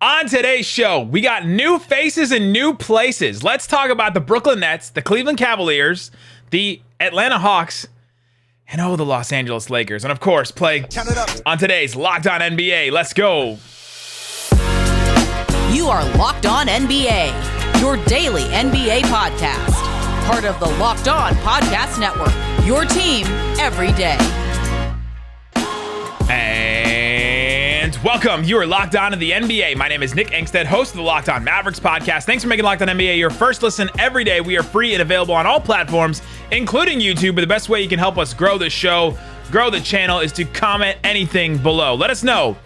On today's show, we got new faces and new places. Let's talk about the Brooklyn Nets, the Cleveland Cavaliers, the Atlanta Hawks, and the Los Angeles Lakers. And of course, play on today's Locked On NBA. Let's go. You are Locked On NBA, your daily NBA podcast. Part of the Locked On Podcast Network, your team every day. And welcome. You are Locked On to the NBA. My name is Nick Angstadt, host of the Locked On Mavericks podcast. Thanks for making Locked On NBA your first listen every day. We are free and available on all platforms, including YouTube. But the best way you can help us grow the show, grow the channel, is to comment anything below. Let us know,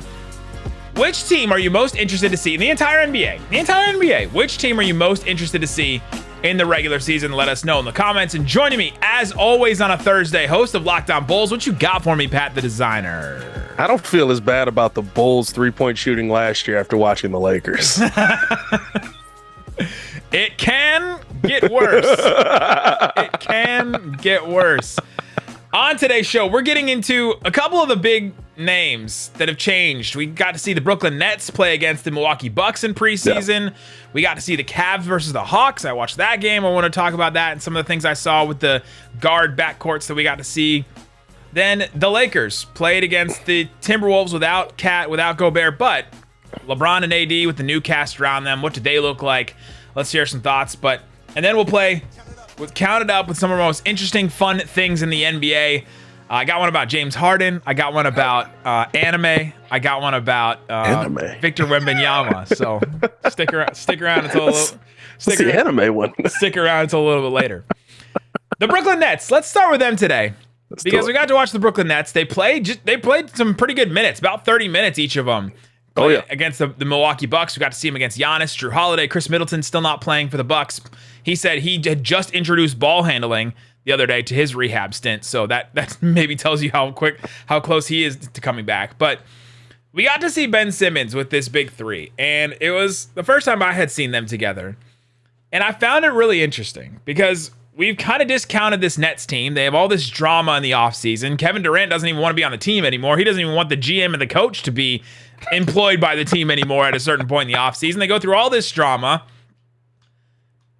which team are you most interested to see in the entire NBA? The entire NBA. Which team are you most interested to see in the regular season? Let us know in the comments. And joining me, as always, on a Thursday, host of Locked On Bulls. What you got for me, Pat the Designer? I don't feel as bad about the Bulls' three-point shooting last year after watching the Lakers. It can get worse. It can get worse. On today's show, we're getting into a couple of the big names that have changed. We got to see the Brooklyn Nets play against the Milwaukee Bucks in preseason. Yeah. We got to see the Cavs versus the Hawks. I watched that game. I want to talk about that and some of the things I saw with the guard backcourts that we got to see. Then the Lakers played against the Timberwolves without Gobert, but LeBron and AD with the new cast around them. What do they look like? Let's hear some thoughts. And then we'll play with Count It Up with some of the most interesting, fun things in the NBA. I got one about James Harden. I got one about anime. I got one about Victor Wembanyama. So stick around until anime one. Stick around until a little bit later. The Brooklyn Nets. Let's start with them today. Because we got to watch the Brooklyn Nets. They played some pretty good minutes, about 30 minutes each of them. Against the Milwaukee Bucks. We got to see him against Giannis, Drew Holiday, Chris Middleton still not playing for the Bucks. He said he had just introduced ball handling the other day to his rehab stint, so that maybe tells you how close he is to coming back. But we got to see Ben Simmons with this big three, and it was the first time I had seen them together. And I found it really interesting because we've kind of discounted this Nets team. They have all this drama in the offseason. Kevin Durant doesn't even want to be on the team anymore. He doesn't even want the GM and the coach to be employed by the team anymore at a certain point in the offseason. They go through all this drama.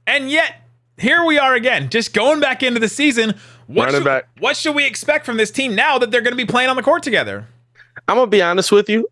And yet, here we are again, just going back into the season. What should we expect from this team now that they're going to be playing on the court together? I'm going to be honest with you.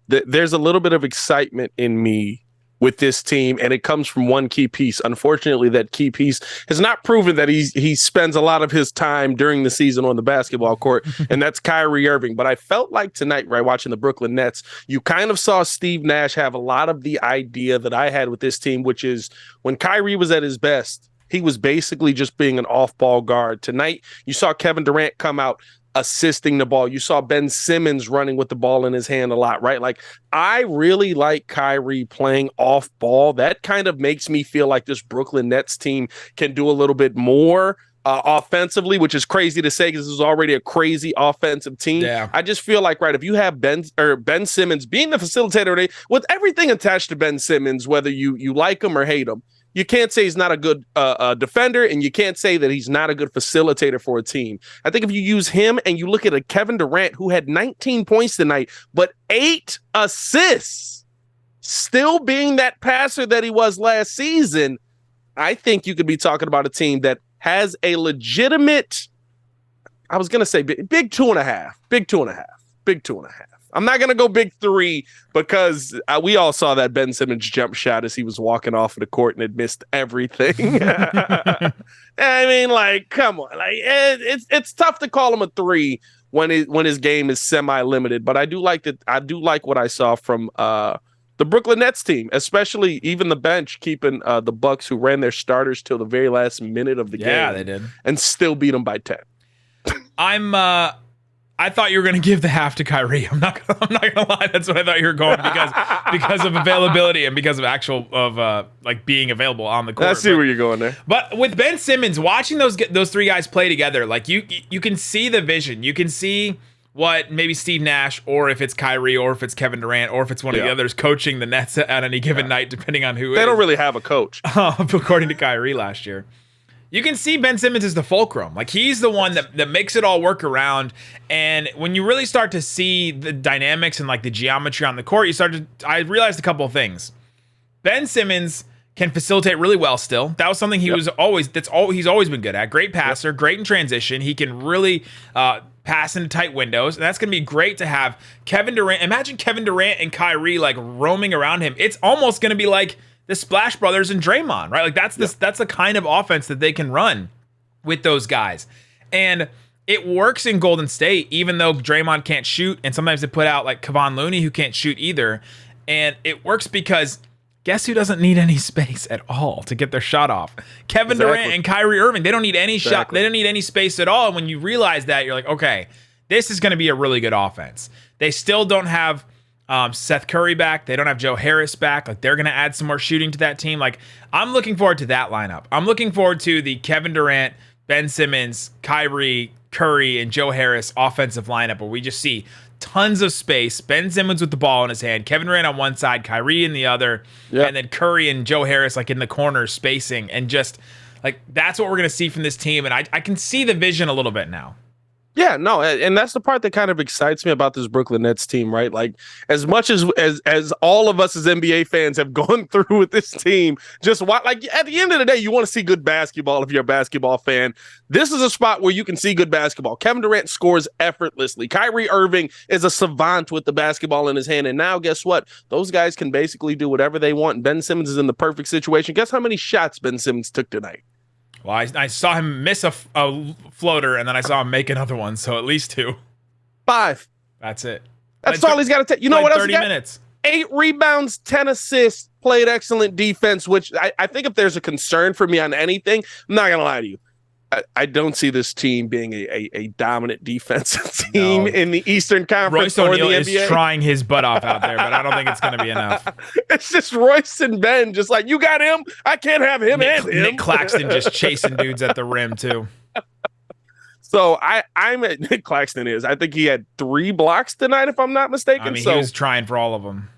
There's a little bit of excitement in me with this team, and it comes from one key piece. Unfortunately, that key piece has not proven that he spends a lot of his time during the season on the basketball court, and that's Kyrie Irving. But I felt like tonight, right, watching the Brooklyn Nets, you kind of saw Steve Nash have a lot of the idea that I had with this team, which is when Kyrie was at his best, he was basically just being an off-ball guard. Tonight, you saw Kevin Durant come out assisting the ball. You saw Ben Simmons running with the ball in his hand a lot, right? Like, I really like Kyrie playing off ball. That kind of makes me feel like this Brooklyn Nets team can do a little bit more offensively, which is crazy to say because this is already a crazy offensive team. Yeah. I just feel like, right, if you have Ben Simmons being the facilitator, with everything attached to Ben Simmons, whether you like him or hate him, you can't say he's not a good defender, and you can't say that he's not a good facilitator for a team. I think if you use him and you look at a Kevin Durant who had 19 points tonight, but 8 assists, still being that passer that he was last season, I think you could be talking about a team that has a legitimate, I was going to say big 2.5, big 2.5, big 2.5. I'm not going to go big 3 because we all saw that Ben Simmons jump shot as he was walking off of the court and had missed everything. I mean, like, come on. Like, it's tough to call him a 3 when his game is semi-limited. But I do like what I saw from the Brooklyn Nets team, especially even the bench keeping the Bucks, who ran their starters till the very last minute of the game. Yeah, they did. And still beat them by 10. I thought you were going to give the half to Kyrie. I'm not going to lie. That's what I thought you were going because of availability and because of like being available on the court. I see where you're going there. But with Ben Simmons, watching those three guys play together, like you can see the vision. You can see what maybe Steve Nash, or if it's Kyrie, or if it's Kevin Durant, or if it's one of the others coaching the Nets at any given night, depending on who. They don't really have a coach, according to Kyrie last year. You can see Ben Simmons is the fulcrum. Like, he's the one that makes it all work around. And when you really start to see the dynamics and like the geometry on the court, I realized a couple of things. Ben Simmons can facilitate really well still. That was something he's always been good at. Great passer, great in transition. He can really pass into tight windows. And that's going to be great to have Kevin Durant. Imagine Kevin Durant and Kyrie like roaming around him. It's almost going to be like the Splash Brothers and Draymond, right? Like that's the kind of offense that they can run with those guys. And it works in Golden State, even though Draymond can't shoot. And sometimes they put out like Kevon Looney, who can't shoot either. And it works because guess who doesn't need any space at all to get their shot off? Kevin Durant and Kyrie Irving. They don't need any shot. They don't need any space at all. And when you realize that, you're like, okay, this is going to be a really good offense. They still don't have Seth Curry back. They don't have Joe Harris back. Like, they're going to add some more shooting to that team. Like, I'm looking forward to that lineup. I'm looking forward to the Kevin Durant, Ben Simmons, Kyrie, Curry, and Joe Harris offensive lineup where we just see tons of space. Ben Simmons with the ball in his hand, Kevin Durant on one side, Kyrie in the other, and then Curry and Joe Harris like in the corners spacing. And just like, that's what we're going to see from this team. And I can see the vision a little bit now. Yeah, no, and that's the part that kind of excites me about this Brooklyn Nets team, right? Like, as much as all of us as NBA fans have gone through with this team, just like at the end of the day, you want to see good basketball if you're a basketball fan. This is a spot where you can see good basketball. Kevin Durant scores effortlessly. Kyrie Irving is a savant with the basketball in his hand, and now guess what? Those guys can basically do whatever they want. And Ben Simmons is in the perfect situation. Guess how many shots Ben Simmons took tonight? Well, I saw him miss a floater, and then I saw him make another one, so at least 2. 5. That's it. That's all he's got to take. You know what else? 30 minutes. 8 rebounds, 10 assists, played excellent defense, which I think if there's a concern for me on anything, I'm not going to lie to you. I don't see this team being a dominant defensive team in the Eastern Conference or the NBA. Royce O'Neal is trying his butt off out there, but I don't think it's going to be enough. It's just Royce and Ben, just like, you got him, I can't have him and him. Nick Claxton just chasing dudes at the rim, too. So I'm at Nick Claxton is. I think he had 3 blocks tonight, if I'm not mistaken. I mean, he was trying for all of them.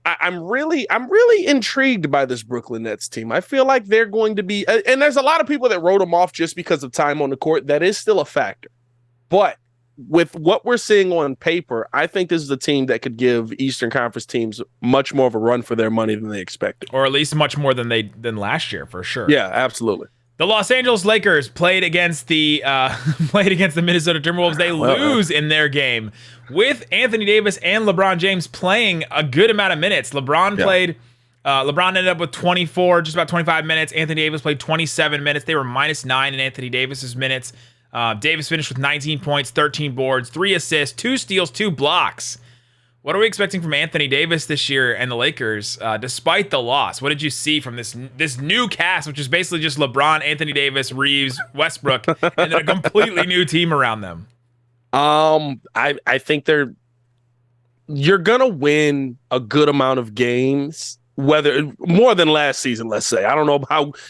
I'm really intrigued by this Brooklyn Nets team. I feel like they're going to be, and there's a lot of people that wrote them off just because of time on the court. That is still a factor. But with what we're seeing on paper, I think this is a team that could give Eastern Conference teams much more of a run for their money than they expected. Or at least much more than last year, for sure. Yeah, absolutely. The Los Angeles Lakers played against the Minnesota Timberwolves. They lose in their game with Anthony Davis and LeBron James playing a good amount of minutes. LeBron ended up with 24, just about 25 minutes. Anthony Davis played 27 minutes. They were -9 in Anthony Davis's minutes. Davis finished with 19 points, 13 boards, 3 assists, 2 steals, 2 blocks. What are we expecting from Anthony Davis this year and the Lakers, despite the loss? What did you see from this new cast, which is basically just LeBron, Anthony Davis, Reeves, Westbrook, and then a completely new team around them? I think you're gonna win a good amount of games, whether more than last season, let's say. I don't know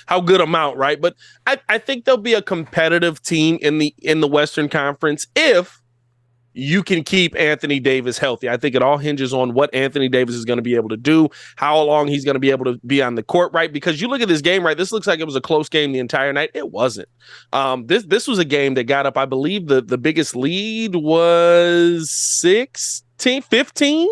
how good amount, right? But I think there'll be a competitive team in the Western Conference if you can keep Anthony Davis healthy. I think it all hinges on what Anthony Davis is going to be able to do, how long he's going to be able to be on the court, right? Because you look at this game, right? This looks like it was a close game the entire night. It wasn't. This was a game that got up, I believe the biggest lead was 15.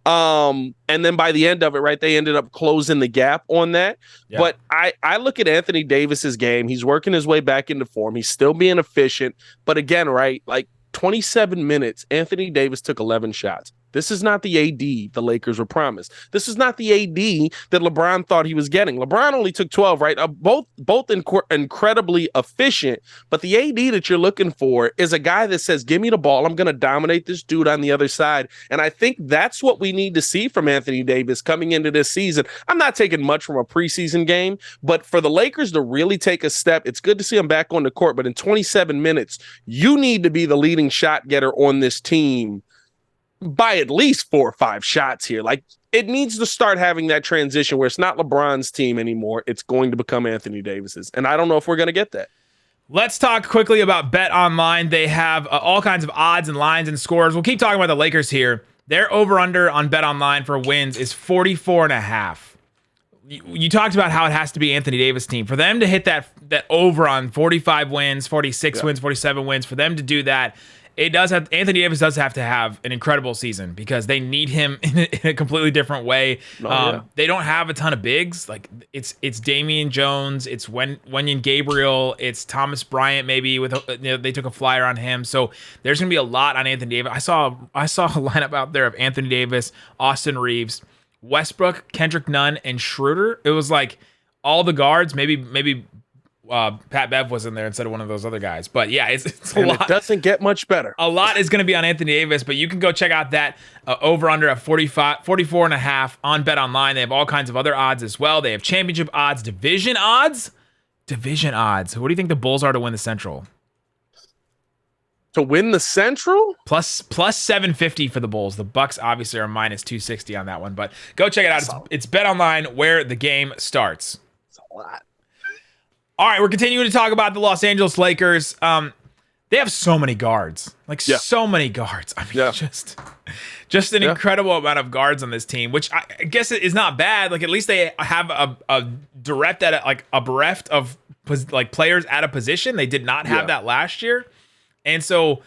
And then by the end of it, right, they ended up closing the gap on that. Yeah. But I look at Anthony Davis's game. He's working his way back into form. He's still being efficient. But again, right, like 27 minutes, Anthony Davis took 11 shots. This is not the AD the Lakers were promised. This is not the AD that LeBron thought he was getting. LeBron only took 12, right? Both incredibly efficient, but the AD that you're looking for is a guy that says, give me the ball, I'm going to dominate this dude on the other side. And I think that's what we need to see from Anthony Davis coming into this season. I'm not taking much from a preseason game, but for the Lakers to really take a step, it's good to see him back on the court, but in 27 minutes, you need to be the leading shot getter on this team by at least 4 or 5 shots here. Like, it needs to start having that transition where it's not LeBron's team anymore. It's going to become Anthony Davis's. And I don't know if we're going to get that. Let's talk quickly about Bet Online. They have all kinds of odds and lines and scores. We'll keep talking about the Lakers here. Their over-under on Bet Online for wins is 44.5. you talked about how it has to be Anthony Davis' team. For them to hit that over on 45 wins, 46 wins, 47 wins, for them to do that, Anthony Davis does have to have an incredible season because they need him in a completely different way. They don't have a ton of bigs. Like it's Damian Jones, it's Wenyen Gabriel, it's Thomas Bryant maybe they took a flyer on him. So there's gonna be a lot on Anthony Davis. I saw a lineup out there of Anthony Davis, Austin Reeves, Westbrook, Kendrick Nunn, and Schroeder. It was like all the guards, maybe Pat Bev was in there instead of one of those other guys. But yeah, it's a lot. It doesn't get much better. A lot is going to be on Anthony Davis, but you can go check out that over-under at 44.5 on BetOnline. They have all kinds of other odds as well. They have championship odds, division odds. What do you think the Bulls are to win the Central? To win the Central? Plus 750 for the Bulls. The Bucks obviously are minus 260 on that one, but go check it out. It's BetOnline where the game starts. It's a lot. All right, we're continuing to talk about the Los Angeles Lakers. They have so many guards, so many guards. I mean, just an incredible amount of guards on this team, which I guess is not bad. Like at least they have a bereft of players at a position. They did not have that last year, and so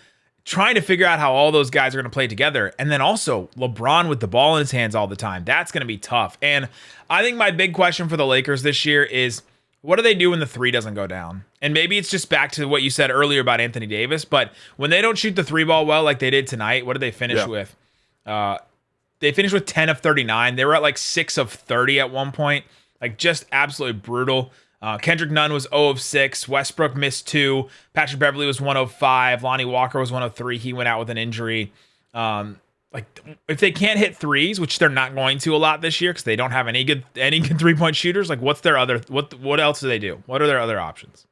trying to figure out how all those guys are going to play together, and then also LeBron with the ball in his hands all the time. That's going to be tough. And I think my big question for the Lakers this year is, what do they do when the three doesn't go down? And maybe it's just back to what you said earlier about Anthony Davis, but when they don't shoot the three ball well like they did tonight, what did they finish with? They finished with 10 of 39. They were at 6 of 30 at one point. Just absolutely brutal. Kendrick Nunn was 0 of 6. Westbrook missed 2. Patrick Beverley was 1 of 5. Lonnie Walker was 1 of 3. He went out with an injury. If they can't hit threes, which they're not going to a lot this year because they don't have any good 3-point shooters, what's their other what else do they do? What are their other options?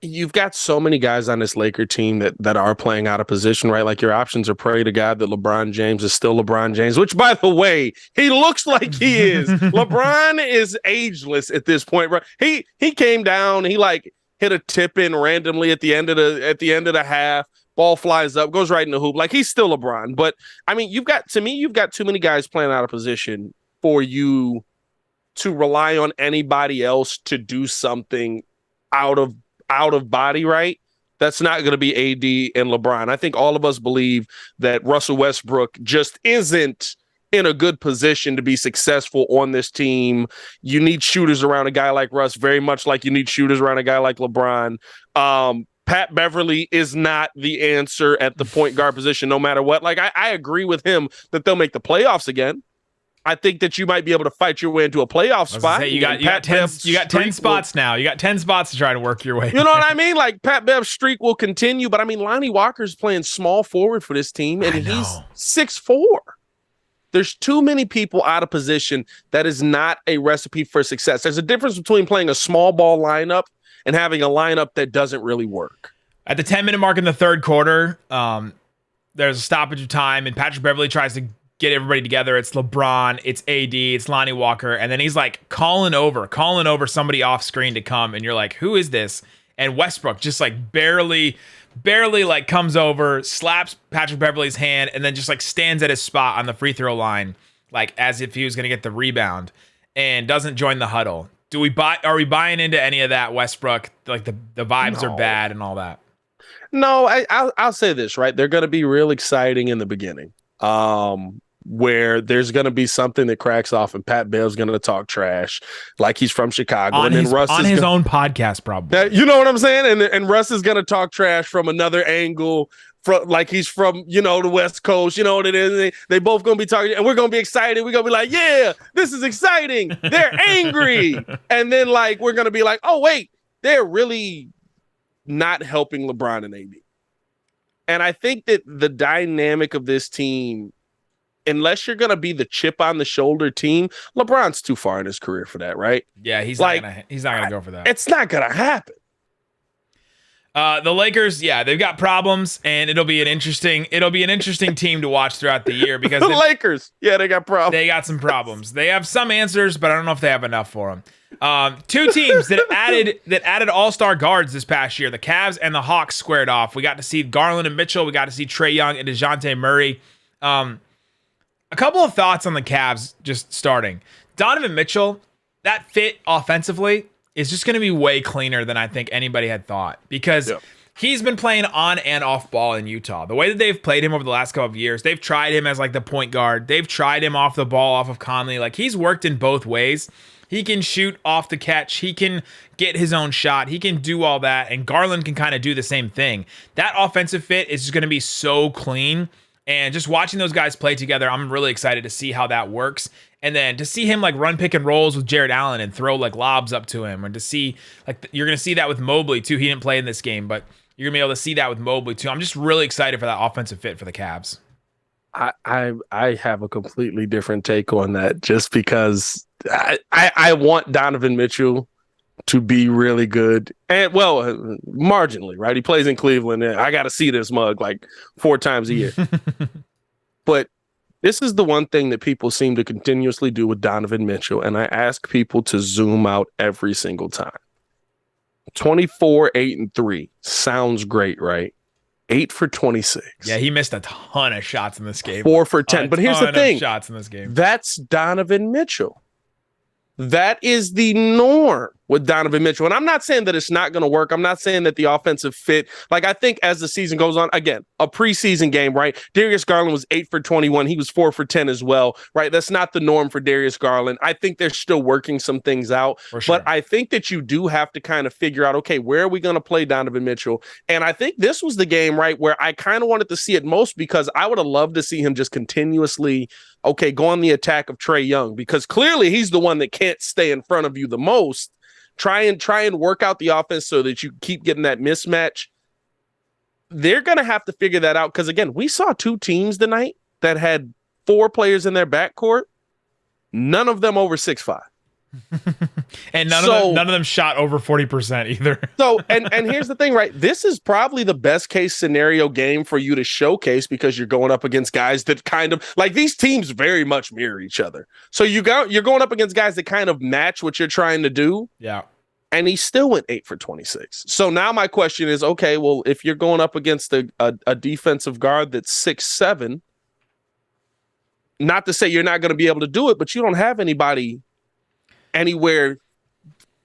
You've got so many guys on this Laker team that are playing out of position, right? Like your options are pray to God that LeBron James is still LeBron James, which by the way, he looks like he is. LeBron is ageless at this point, right? He came down, he hit a tip in randomly at the end of the half. Ball flies up, goes right in the hoop. He's still LeBron. But I mean, you've got too many guys playing out of position for you to rely on anybody else to do something out of body, right? That's not going to be AD and LeBron. I think all of us believe that Russell Westbrook just isn't in a good position to be successful on this team. You need shooters around a guy like Russ, very much like you need shooters around a guy like LeBron. Pat Beverley is not the answer at the point guard position, no matter what. I agree with him that they'll make the playoffs again. I think that you might be able to fight your way into a playoff spot. You got 10 spots now. You got 10 spots to try to work your way. You know what I mean? Pat Bev's streak will continue, but I mean, Lonnie Walker's playing small forward for this team, and he's 6'4". There's too many people out of position. That is not a recipe for success. There's a difference between playing a small ball lineup and having a lineup that doesn't really work. At the 10-minute mark in the third quarter, there's a stoppage of time, and Patrick Beverley tries to get everybody together. It's LeBron, it's AD, it's Lonnie Walker, and then he's calling over somebody off screen to come, and you're like, who is this? And Westbrook just barely comes over, slaps Patrick Beverley's hand, and then just stands at his spot on the free throw line, as if he was going to get the rebound, and doesn't join the huddle. Are we buying into any of that, Westbrook? The vibes are bad and all that. No, I'll say this, right? They're going to be real exciting in the beginning, where there's going to be something that cracks off, and Pat Bev's going to talk trash like he's from Chicago, on and then his, Russ on his own podcast, probably. You know what I'm saying? And Russ is going to talk trash from another angle. He's from, the West Coast, you know what it is. They both going to be talking, and we're going to be excited. We're going to be like, yeah, this is exciting. They're angry. And then we're going to be like, oh, wait, they're really not helping LeBron and AD. And I think that the dynamic of this team, unless you're going to be the chip on the shoulder team, LeBron's too far in his career for that, right? Yeah, he's not going to go for that. It's not going to happen. The Lakers, they've got problems, and it'll be an interesting team to watch throughout the year because the Lakers, they got problems. They got some problems. They have some answers, but I don't know if they have enough for them. Two teams that added all-star guards this past year, the Cavs and the Hawks, squared off. We got to see Garland and Mitchell. We got to see Trae Young and Dejounte Murray. A couple of thoughts on the Cavs just starting. Donovan Mitchell, that fit offensively is just going to be way cleaner than I think anybody had thought, because he's been playing on and off ball in Utah. The way that they've played him over the last couple of years, they've tried him as like the point guard. They've tried him off the ball, off of Conley. Like, he's worked in both ways. He can shoot off the catch. He can get his own shot. He can do all that. And Garland can kind of do the same thing. That offensive fit is just going to be so clean. And just watching those guys play together, I'm really excited to see how that works. And then to see him like run pick and rolls with Jared Allen and throw like lobs up to him, and to see like, you're going to see that with Mobley too. He didn't play in this game, but you're going to be able to see that with Mobley too. I'm just really excited for that offensive fit for the Cavs. I have a completely different take on that, just because I want Donovan Mitchell to be really good, and well, marginally, right? He plays in Cleveland, and I got to see this mug like 4 times a year. But this is the one thing that people seem to continuously do with Donovan Mitchell, and I ask people to zoom out every single time. 24, 8, and 3 sounds great, right? 8 for 26. Yeah, he missed a ton of shots in this game. 4 for 10. But here's the thing. Shots in this game. That's Donovan Mitchell. That is the norm with Donovan Mitchell. And I'm not saying that it's not going to work. I'm not saying that the offensive fit, like, I think as the season goes on, again, a preseason game, right? Darius Garland was 8 for 21. He was 4 for 10 as well, right? That's not the norm for Darius Garland. I think they're still working some things out, for sure. But I think that you do have to kind of figure out, okay, where are we going to play Donovan Mitchell? And I think this was the game, right, where I kind of wanted to see it most, because I would have loved to see him just continuously, okay, go on the attack of Trae Young, because clearly he's the one that can't stay in front of you the most. Try and work out the offense so that you keep getting that mismatch. They're going to have to figure that out, because, again, we saw 2 teams tonight that had 4 players in their backcourt, none of them over 6'5". And none of them shot over 40% either. So, and here's the thing, right? This is probably the best case scenario game for you to showcase, because you're going up against guys that kind of, like, these teams very much mirror each other. So you're going up against guys that kind of match what you're trying to do. Yeah. And he still went 8 for 26. So now my question is, okay, well, if you're going up against a defensive guard that's 6'7", not to say you're not going to be able to do it, but you don't have anybody anywhere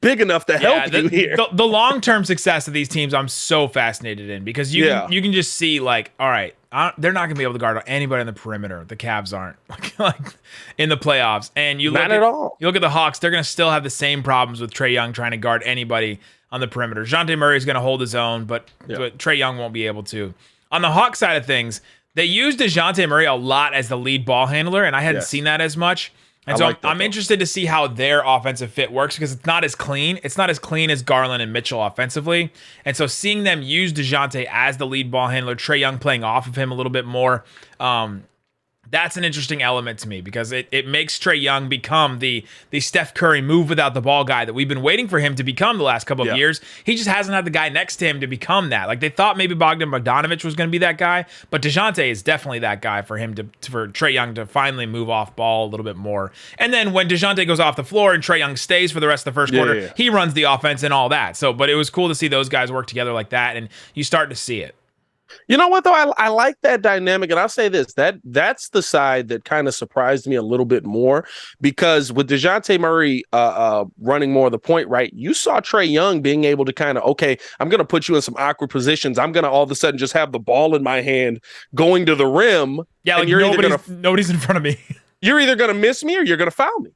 big enough to help you here. The long-term success of these teams, I'm so fascinated in, because you can just see, like, all right, they're not going to be able to guard anybody on the perimeter. The Cavs aren't, like in the playoffs. And you look at all. You look at the Hawks, they're going to still have the same problems with Trae Young trying to guard anybody on the perimeter. Dejounte Murray is going to hold his own, but Trae Young won't be able to. On the Hawks side of things, they used Dejounte Murray a lot as the lead ball handler, and I hadn't seen that as much. And so I'm interested to see how their offensive fit works, because it's not as clean. It's not as clean as Garland and Mitchell offensively. And so seeing them use Dejounte as the lead ball handler, Trae Young playing off of him a little bit more, that's an interesting element to me, because it makes Trae Young become the Steph Curry move without the ball guy that we've been waiting for him to become the last couple of years. He just hasn't had the guy next to him to become that. Like, they thought maybe Bogdan Bogdanović was going to be that guy, but Dejounte is definitely that guy for him for Trae Young to finally move off ball a little bit more. And then when Dejounte goes off the floor and Trae Young stays for the rest of the first quarter, he runs the offense and all that. So, but it was cool to see those guys work together like that, and you start to see it. You know what, though? I like that dynamic, and I'll say this, that's the side that kind of surprised me a little bit more, because with Dejounte Murray running more of the point, right, you saw Trae Young being able to kind of, okay, I'm going to put you in some awkward positions. I'm going to all of a sudden just have the ball in my hand going to the rim. Yeah, like nobody's in front of me. You're either going to miss me or you're going to foul me.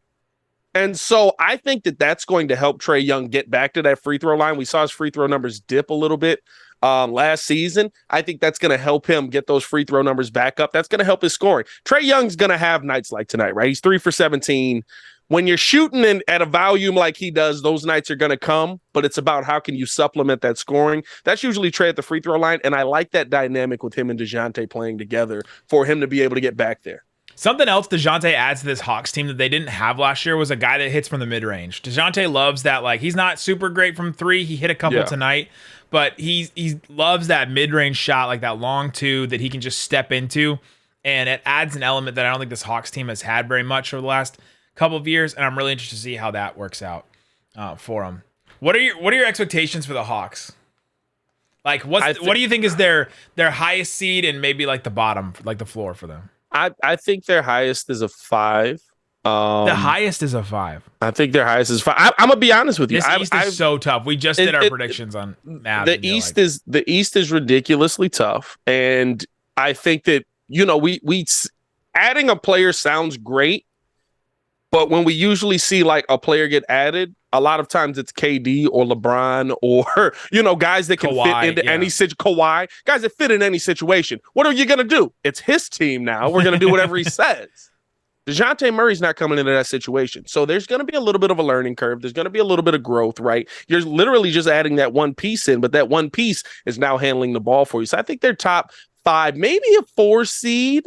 And so I think that that's going to help Trae Young get back to that free throw line. We saw his free throw numbers dip a little bit last season. I think that's going to help him get those free throw numbers back up. That's going to help his scoring. Trae Young's going to have nights like tonight, right? He's 3 for 17. When you're shooting at a volume like he does, those nights are going to come, but it's about how can you supplement that scoring. That's usually Trae at the free throw line, and I like that dynamic with him and Dejounte playing together for him to be able to get back there. Something else Dejounte adds to this Hawks team that they didn't have last year was a guy that hits from the mid-range. Dejounte loves that. Like, he's not super great from 3. He hit a couple tonight, but he loves that mid-range shot, like that long 2 that he can just step into, and it adds an element that I don't think this Hawks team has had very much over the last couple of years, and I'm really interested to see how that works out for him. What are your expectations for the Hawks? Like, what do you think is their highest seed and maybe like the bottom, like the floor for them? I think their highest is a 5. The highest is a 5. I think their highest is 5. I'm gonna be honest with you. This East is so tough. We just did our predictions on Madden. The East is ridiculously tough, and I think that we adding a player sounds great, but when we usually see like a player get added, a lot of times it's KD or LeBron or guys that can fit into any Kawhi, guys that fit in any situation. What are you gonna do? It's his team now. We're gonna do whatever he says. Dejounte Murray's not coming into that situation. So there's going to be a little bit of a learning curve. There's going to be a little bit of growth, right? You're literally just adding that one piece in, but that one piece is now handling the ball for you. So I think they're top 5, maybe a 4 seed.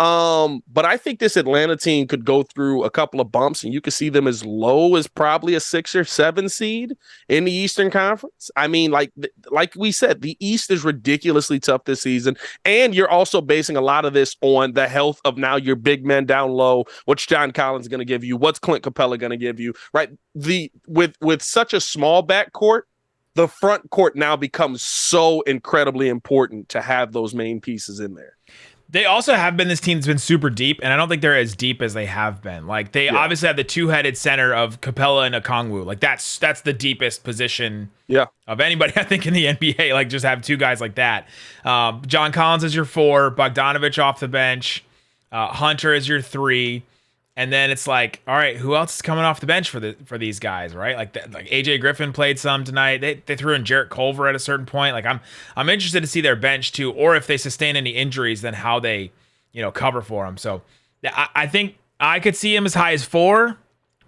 But I think this Atlanta team could go through a couple of bumps, and you could see them as low as probably a 6 or 7 seed in the Eastern Conference. I mean, like we said, the East is ridiculously tough this season, and you're also basing a lot of this on the health of now your big men down low. What's John Collins going to give you? What's Clint Capella going to give you? Right? With such a small backcourt, the front court now becomes so incredibly important to have those main pieces in there. They also have been this team that's been super deep, and I don't think they're as deep as they have been. Like they obviously have the 2-headed center of Capella and Okongwu. Like that's the deepest position of anybody, I think, in the NBA. Like just have 2 guys like that. John Collins is your 4, Bogdanovich off the bench, Hunter is your 3. And then it's like, all right, who else is coming off the bench for these guys, right? Like AJ Griffin played some tonight. They threw in Jarrett Culver at a certain point. Like I'm interested to see their bench too, or if they sustain any injuries, then how they cover for them. So I think I could see him as high as 4.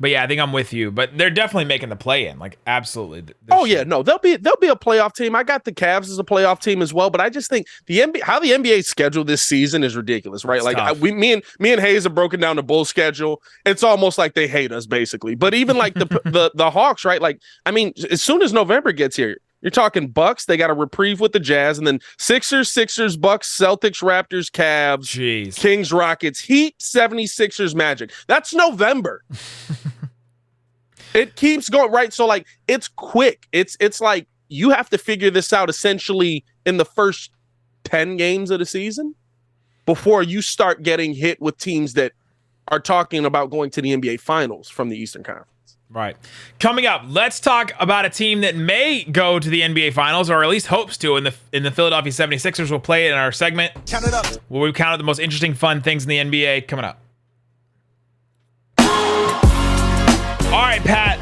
But yeah, I think I'm with you. But they're definitely making the play-in, like absolutely. Yeah, no, they'll be a playoff team. I got the Cavs as a playoff team as well. But I just think how the NBA schedule this season is ridiculous, right? It's like me and Hayes have broken down the Bulls schedule. It's almost like they hate us, basically. But even like the Hawks, right? Like I mean, as soon as November gets here, you're talking Bucks. They got a reprieve with the Jazz, and then Sixers, Bucks, Celtics, Raptors, Cavs, Kings, Rockets, Heat, 76ers, Magic. That's November. It keeps going, right? So like it's quick. It's like you have to figure this out essentially in the first 10 games of the season before you start getting hit with teams that are talking about going to the NBA Finals from the Eastern Conference. Right. Coming up, let's talk about a team that may go to the NBA Finals, or at least hopes to, in the Philadelphia 76ers. We'll play it in our segment. Count it up. Where we count the most interesting, fun things in the NBA. Coming up. All right, Pat.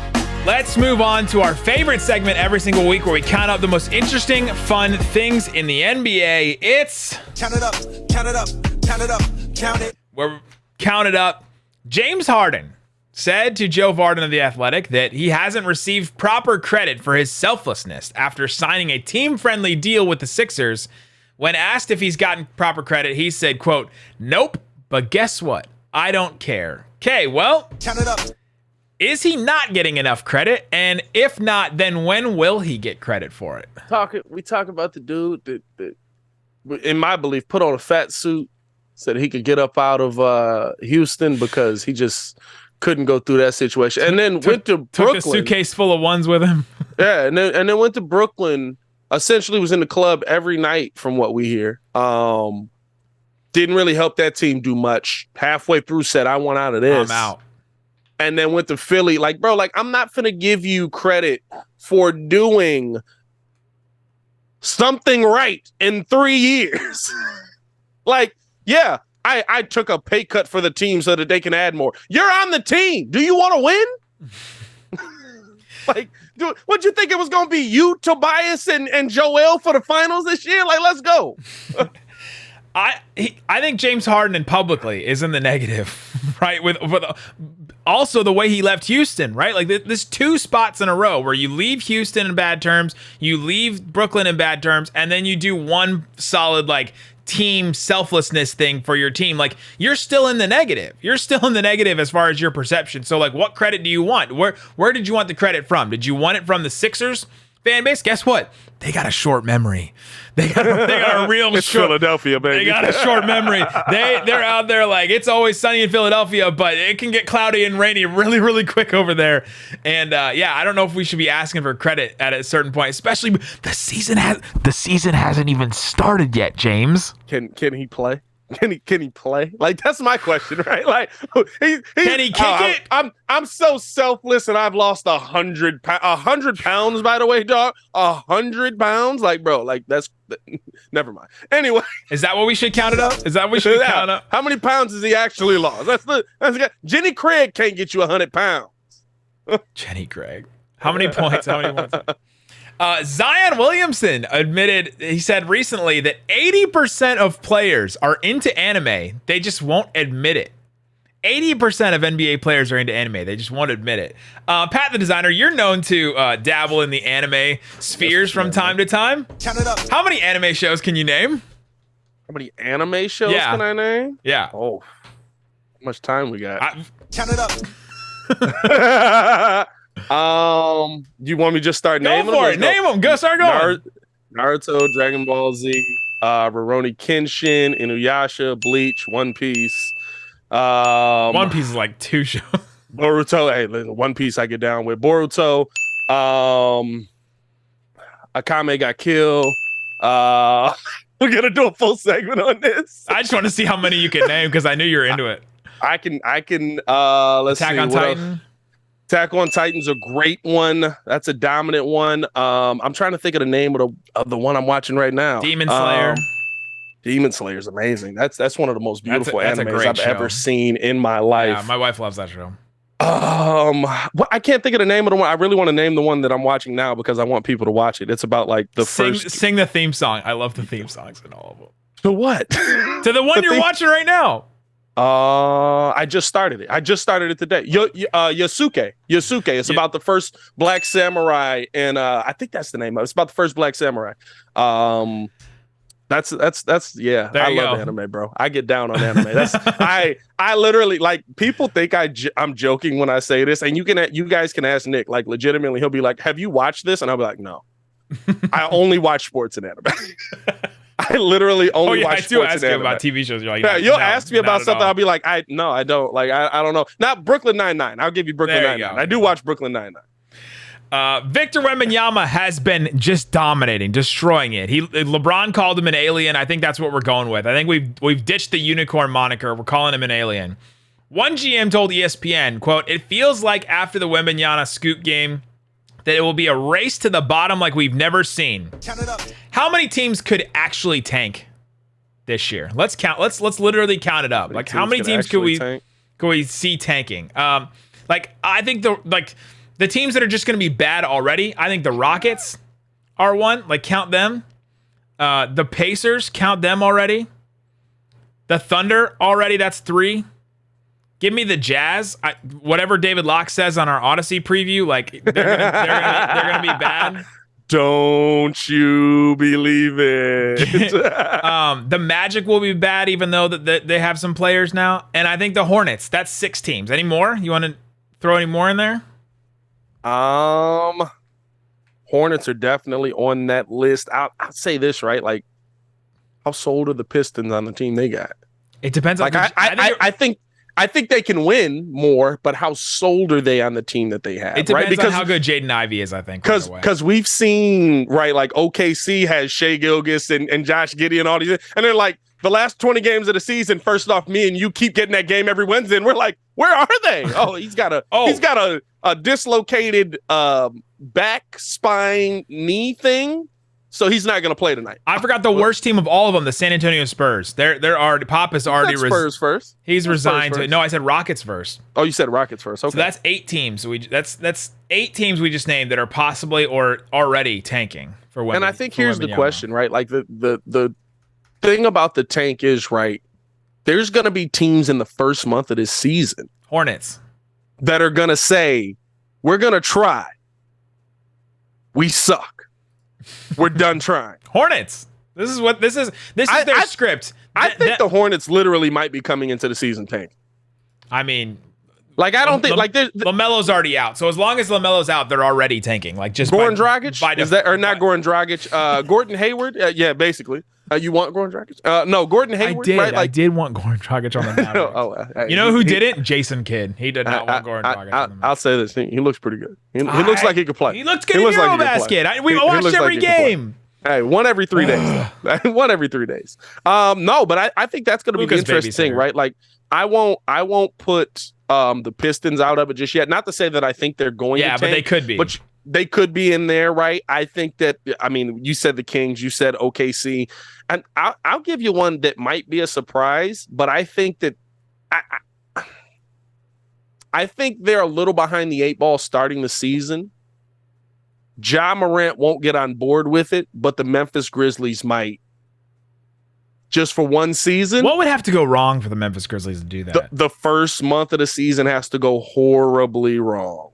Let's move on to our favorite segment every single week, where we count up the most interesting, fun things in the NBA. It's count it up, count it up, count it up, count it. We're count it up. James Harden said to Joe Varden of The Athletic that he hasn't received proper credit for his selflessness after signing a team-friendly deal with the Sixers. When asked if he's gotten proper credit, he said, quote, "Nope, but guess what? I don't care." Okay, well, count it up. Is he not getting enough credit? And if not, then when will he get credit for it? We talk about the dude that, in my belief, put on a fat suit, said he could get up out of Houston because he just couldn't go through that situation, and then went to Brooklyn. Took a suitcase full of ones with him. Yeah, and then went to Brooklyn. Essentially, was in the club every night, from what we hear. Didn't really help that team do much. Halfway through, said, "I want out of this. I'm out." And then went to Philly. Like, bro, like I'm not finna give you credit for doing something right in 3 years. Like, yeah. I took a pay cut for the team so that they can add more. You're on the team. Do you want to win? Like, dude, what'd you think it was going to be? You, Tobias, and Joel for the finals this year? Like, let's go. I think James Harden publicly is in the negative, right? With also the way he left Houston, right? Like there's 2 spots in a row where you leave Houston in bad terms, you leave Brooklyn in bad terms, and then you do one solid like team selflessness thing for your team. Like you're still in the negative. You're still in the negative as far as your perception. So like what credit do you want? Where did you want the credit from? Did you want it from the Sixers fan base? Guess what? They got a short memory. They got a real it's short Philadelphia, baby. They got a short memory. They're out there like it's always sunny in Philadelphia, but it can get cloudy and rainy really, really quick over there. And yeah, I don't know if we should be asking for credit at a certain point, especially the season hasn't even started yet, James. Can he play? Can he play? Like, that's my question, right? Like, can he kick it? I'm so selfless, and I've lost 100 pounds. By the way, dog, 100 pounds. Like, bro, like that's never mind. Anyway, is that what we should count it up? Is that what we should count up? How many pounds has he actually lost? That's Jenny Craig can't get you 100 pounds. Jenny Craig. How many points? How many points? Zion Williamson admitted, he said recently that 80% of players are into anime. They just won't admit it. 80% of NBA players are into anime. They just won't admit it. Pat the Designer, you're known to dabble in the anime spheres from time to time. Count it up. How many anime shows can you name? How many anime shows can I name? Yeah. Oh, how much time we got? Count it up. You want me to just start naming them? Go for it. Name them. Go start going. Naruto, Dragon Ball Z, Rurouni Kenshin, Inuyasha, Bleach, One Piece. One Piece is like 2 shows. Boruto. Hey, listen, One Piece I get down with. Boruto. Akame got killed. We're gonna do a full segment on this. I just want to see how many you can name because I knew you were into it. I can let's Attack see. on Titan. Else? Attack on Titan's a great one. That's a dominant one. I'm trying to think of the name of the one I'm watching right now. Demon Slayer. Demon Slayer is amazing. That's one of the most beautiful that's animes I've ever seen in my life. Yeah, my wife loves that show. Well, I can't think of the name of the one. I really want to name the one that I'm watching now because I want people to watch it. It's about like the first. Sing the theme song. I love the theme songs in all of them. To what? To the one you're watching right now. I just started it. I just started it today. Yasuke. It's about the first black samurai, and I think that's the name of it. It's about the first black samurai. That's yeah. I love anime, bro. I get down on anime. That's I literally, like, people think I'm joking when I say this, and you guys can ask Nick, like, legitimately, he'll be like, "Have you watched this?" And I'll be like, "No, I only watch sports and anime." I literally only watch sports and anime. I do ask you about TV shows. You're like, yeah, you'll ask me about something. I'll be like, I don't. Like, I don't know. Not Brooklyn Nine-Nine. I'll give you Brooklyn Nine-Nine. I do watch Brooklyn Nine-Nine. Victor Wembanyama has been just dominating, destroying it. LeBron called him an alien. I think that's what we're going with. I think we've ditched the unicorn moniker. We're calling him an alien. One GM told ESPN, quote, "It feels like after the Wembanyama scoop game that it will be a race to the bottom like we've never seen." Count it up. How many teams could actually tank this year? Let's count. Let's literally count it up. Like, how many teams could we see tanking? Like, I think the teams that are just going to be bad already, I think the Rockets are one. Like, count them. The Pacers, count them already. The Thunder already, that's 3. Give me the Jazz. Whatever David Locke says on our Odyssey preview, like, they're gonna be bad. Don't you believe it? The Magic will be bad, even though that they have some players now. And I think the Hornets, that's 6 teams. Any more? You want to throw any more in there? Hornets are definitely on that list. I'll say this, right? Like, how sold are the Pistons on the team they got? It depends on. Like, I think they can win more, but how sold are they on the team that they have? It depends on how good Jaden Ivey is, I think. Because we've seen, right, like OKC has Shai Gilgeous and Josh Giddey and all these, and they're like, the last 20 games of the season, first off, me and you keep getting that game every Wednesday, and we're like, where are they? Oh, he's got a dislocated back, spine, knee thing. So he's not going to play tonight. I forgot the worst team of all of them, the San Antonio Spurs. They're already, Pop is already Spurs first. He's resigned to it. No, I said Rockets first. Oh, you said Rockets first. Okay. So that's 8 teams. That's 8 teams we just named that are possibly or already tanking for Wembanyama. And I think here's the question, right? Like the thing about the tank is, right, there's going to be teams in the first month of this season, Hornets, that are going to say, we're going to try. We suck. We're done trying. Hornets. This is their script. I think the Hornets literally might be coming into the season tank. I mean, like, I don't think like LaMelo's already out. So as long as LaMelo's out, they're already tanking. Like, just Goran Dragic is that, or not Goran Dragic? Gordon Hayward. Yeah, basically. You want Goran Dragic? No, Gordon Hayward. I did want Goran Dragic on the Mavericks. You know who didn't? Jason Kidd. He did not want Goran Dragic on the Mavericks. I'll say this. He looks pretty good. He looks like he could play. He looks good in Eurobasket. We watched every game. Hey, one every 3 days. One every 3 days. No, but I think that's going to be the interesting thing, right? Like, I won't put the Pistons out of it just yet. Not to say that I think they're going to tank, but they could be. But they could be in there, right? I think that, I mean, you said the Kings, you said OKC, and I'll give you one that might be a surprise, but I think that I think they're a little behind the 8 ball starting the season. Ja Morant won't get on board with it, but the Memphis Grizzlies might. Just for one season. What would have to go wrong for the Memphis Grizzlies to do that? The first month of the season has to go horribly wrong.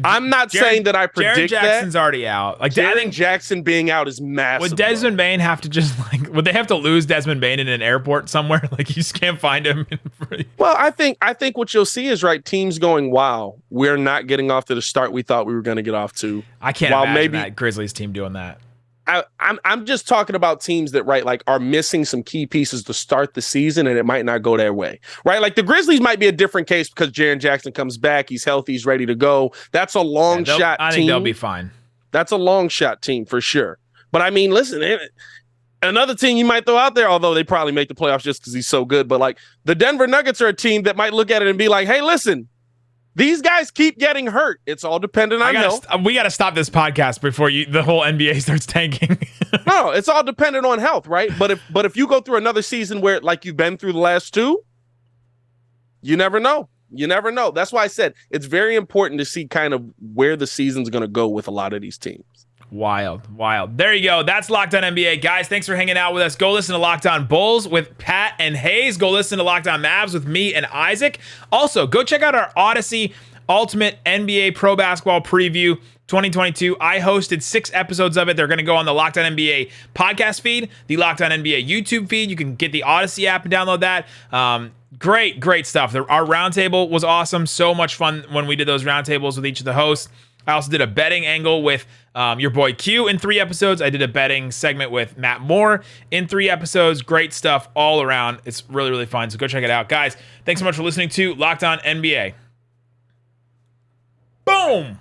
I'm not saying that I predict Jaren Jackson's already out. Like, I think Jackson being out is massive. Would Desmond Bain have to just would they have to lose Desmond Bain in an airport somewhere? Like, you just can't find him. Well, I think what you'll see is, right, teams going, wow, we're not getting off to the start we thought we were going to get off to. I can't imagine that Grizzlies team doing that. I'm just talking about teams that, right, like, are missing some key pieces to start the season, and it might not go their way, right? Like, the Grizzlies might be a different case because Jaren Jackson comes back, he's healthy, he's ready to go. That's a long shot team. I think they'll be fine. That's a long shot team for sure. But I mean, listen, another team you might throw out there, although they probably make the playoffs just because he's so good, but like the Denver Nuggets are a team that might look at it and be like, hey, listen, these guys keep getting hurt. It's all dependent on health. We got to stop this podcast before the whole NBA starts tanking. No, it's all dependent on health, right? But if you go through another season where, like, you've been through the last two, you never know. You never know. That's why I said it's very important to see kind of where the season's going to go with a lot of these teams. Wild. There you go. That's Locked On NBA. Guys, thanks for hanging out with us. Go listen to Locked On Bulls with Pat and Hayes. Go listen to Locked On Mavs with me and Isaac. Also, go check out our Odyssey Ultimate NBA Pro Basketball Preview 2022. I hosted 6 episodes of it. They're going to go on the Locked On NBA podcast feed, the Locked On NBA YouTube feed. You can get the Odyssey app and download that. Great stuff. Our roundtable was awesome. So much fun when we did those roundtables with each of the hosts. I also did a betting angle with your boy Q in 3 episodes. I did a betting segment with Matt Moore in 3 episodes. Great stuff all around. It's really, really fun. So go check it out. Guys, thanks so much for listening to Locked On NBA. Boom!